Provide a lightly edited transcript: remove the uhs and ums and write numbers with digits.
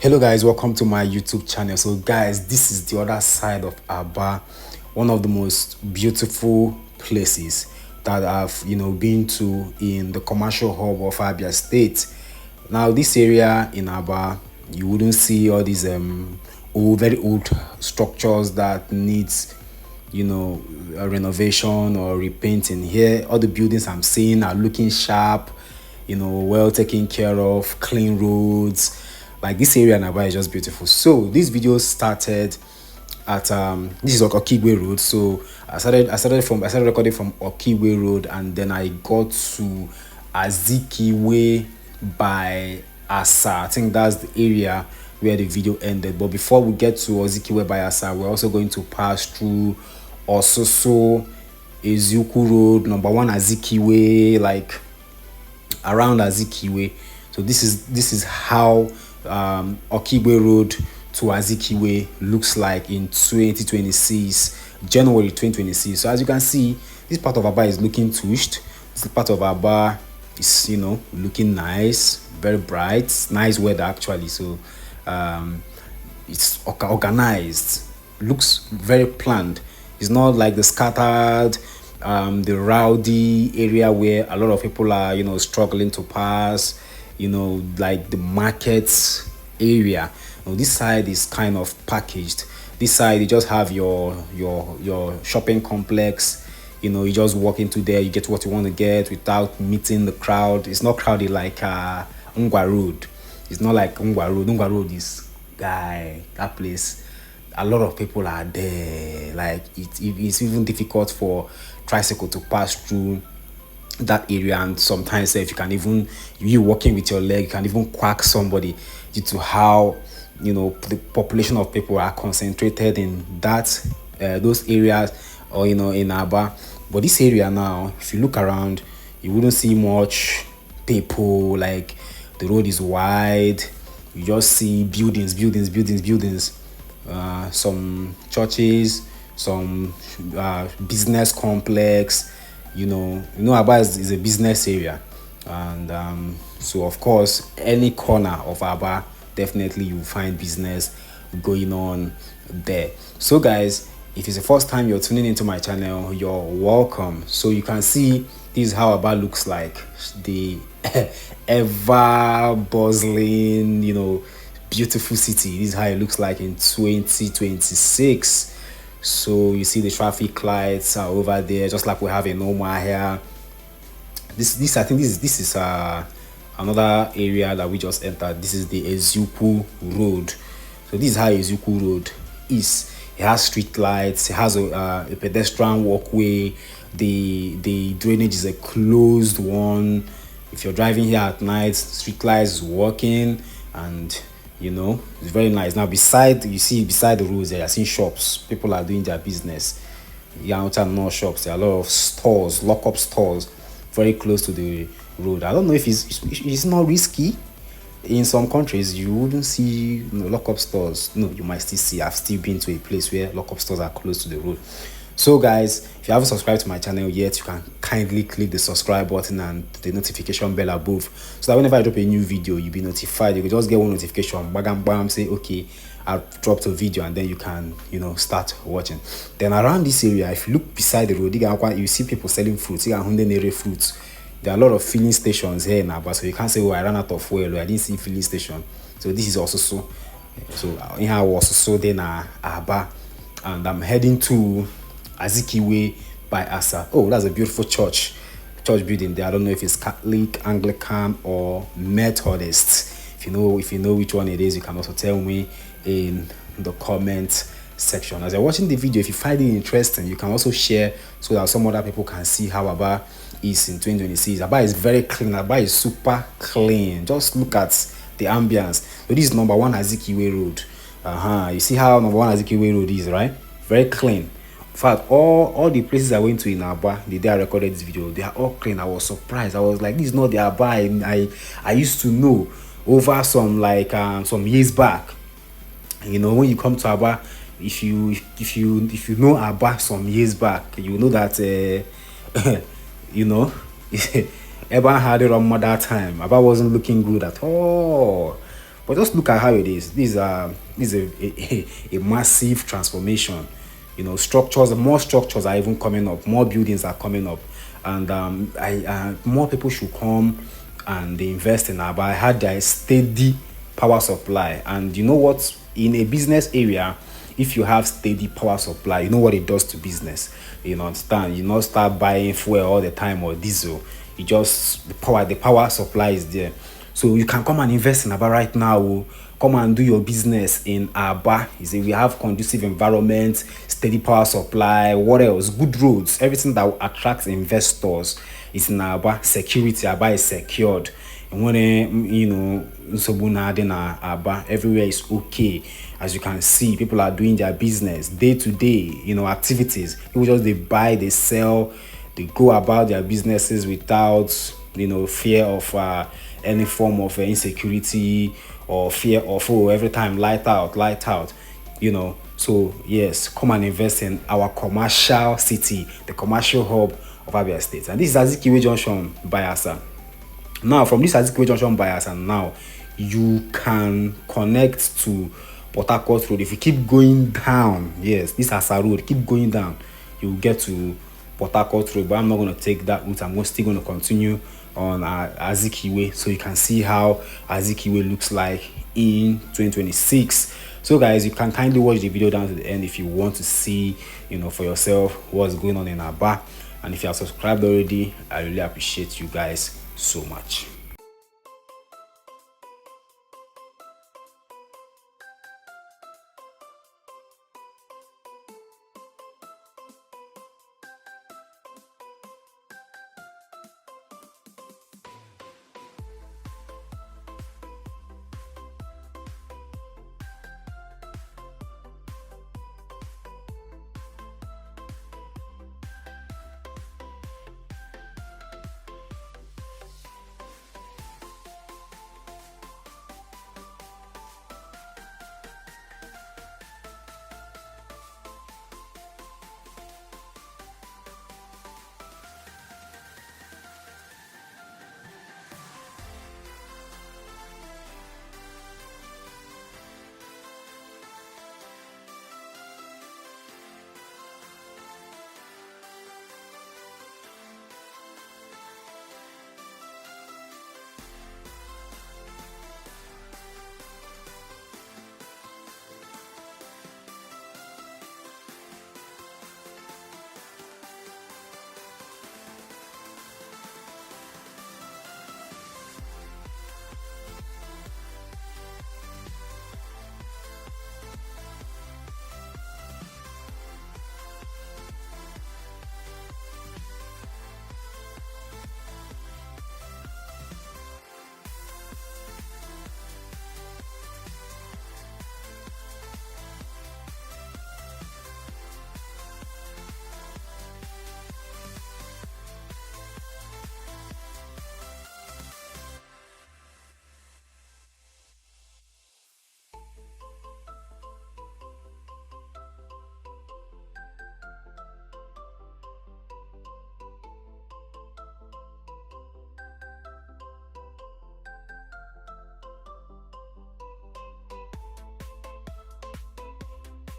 Hello guys, welcome to my YouTube channel. So guys, this is the other side of Aba, one of the most beautiful places that I've been to in the commercial hub of Abia State. Now this area in Aba, you wouldn't see all these very old structures that needs a renovation or repainting. Here all the buildings I'm seeing are looking sharp, well taken care of, clean roads. Like this area in Aba is just beautiful. So this video started at this is Okigwe Road. So I started recording from Okigwe Road, and then I got to Azikiwe by Asa. I think that's the area where the video ended. But before we get to Azikiwe by Asa, we're also going to pass through Ososo, Eziukwu Road, number 1 Azikiwe, like around Azikiwe. So this is how Okigwe Road to Azikiwe looks like in 2026, January 2026. So as you can see, this part of Aba is looking touched. This part of Aba is looking nice, very bright, nice weather actually. So it's organized, looks very planned. It's not like the scattered the rowdy area where a lot of people are struggling to pass, like the markets area. This side is kind of packaged. This side you just have your shopping complex. You just walk into there, you get what you want to get without meeting the crowd. It's not crowded like Ngwa Road. It's not like Ngwa Road. Ngwa Road is that place, a lot of people are there. Like it's even difficult for tricycle to pass through that area, and sometimes if you walking with your leg, you can even quack somebody due to how the population of people are concentrated in that those areas, or in Aba. But this area now, if you look around, you wouldn't see much people. Like the road is wide, you just see buildings, some churches, some business complex. Aba is a business area, and so of course any corner of Aba, definitely you find business going on there. So guys, if it's the first time you're tuning into my channel, you're welcome. So you can see this is how Aba looks like, the ever bustling beautiful city. This is how it looks like in 2026. So you see the traffic lights are over there, just like we have in Ngwa here. This I think this is another area that we just entered. This is the Eziukwu Road. So this is how Eziukwu Road is. It has street lights. It has a pedestrian walkway. The drainage is a closed one. If you're driving here at night, street lights is working, and it's very nice. Now beside the roads there, I see shops. People are doing their business. No shops. There are a lot of stores, lock-up stores, very close to the road. I don't know if it's not risky. In some countries, you wouldn't see lock-up stores. No, you might still see. I've still been to a place where lock-up stores are close to the road. So guys, if you haven't subscribed to my channel yet, you can kindly click the subscribe button and the notification bell above, so that whenever I drop a new video, you'll be notified. You can just get one notification, bam bam, say okay, I've dropped a video, and then you can start watching. Then around this area, if you look beside the road, you see people selling fruits. You can fruits. There are a lot of filling stations here in Aba, so you can't say, oh, I ran out of fuel, or I didn't see filling station. So this is also so in I was also then Aba, and I'm heading to Azikiwe by Asa. Oh, that's a beautiful church building there. I don't know if it's Catholic, Anglican, or Methodist. If you know which one it is, you can also tell me in the comment section. As you're watching the video, if you find it interesting, you can also share so that some other people can see how Aba is in 2026. Aba is very clean. Aba is super clean. Just look at the ambience. So this is number 1 Azikiwe Road. You see how number 1 Azikiwe Road is, right? Very clean. In fact, all the places I went to in Aba, the day I recorded this video, they are all clean. I was surprised. I was like, this is not the Aba I used to know over some years back. When you come to Aba, if you know Aba some years back, you know that Eba had it on that time. Aba wasn't looking good at all. But just look at how it is. This is a massive transformation. Structures, more structures are even coming up, more buildings are coming up, and more people should come and they invest in Aba. I had a steady power supply, and you know what? In a business area, if you have steady power supply, you know what it does to business. You understand? You not start buying fuel all the time or diesel. You just the power supply is there. So you can come and invest in Aba right now. Oh. Come and do your business in Aba. You see, we have conducive environment, steady power supply, what else? Good roads, everything that will attract investors is in Aba. Security, Aba is secured. And when Aba, everywhere is okay. As you can see, people are doing their business day to day, activities. People just they buy, they sell, they go about their businesses without fear of any form of insecurity or fear of every time light out. So yes, come and invest in our commercial city, the commercial hub of Abia State. And this is Azikiwe junction by Asa. Now from this Azikiwe junction by Asa, now you can connect to Port Harcourt Road. If you keep going down, yes, this Asa Road, keep going down, you'll get to Port Harcourt Road. But I'm not going to take that route. I'm still going to continue on Azikiwe, so you can see how Azikiwe looks like in 2026. So guys, you can kindly watch the video down to the end if you want to see for yourself what's going on in Aba. And if you are subscribed already, I really appreciate you guys so much.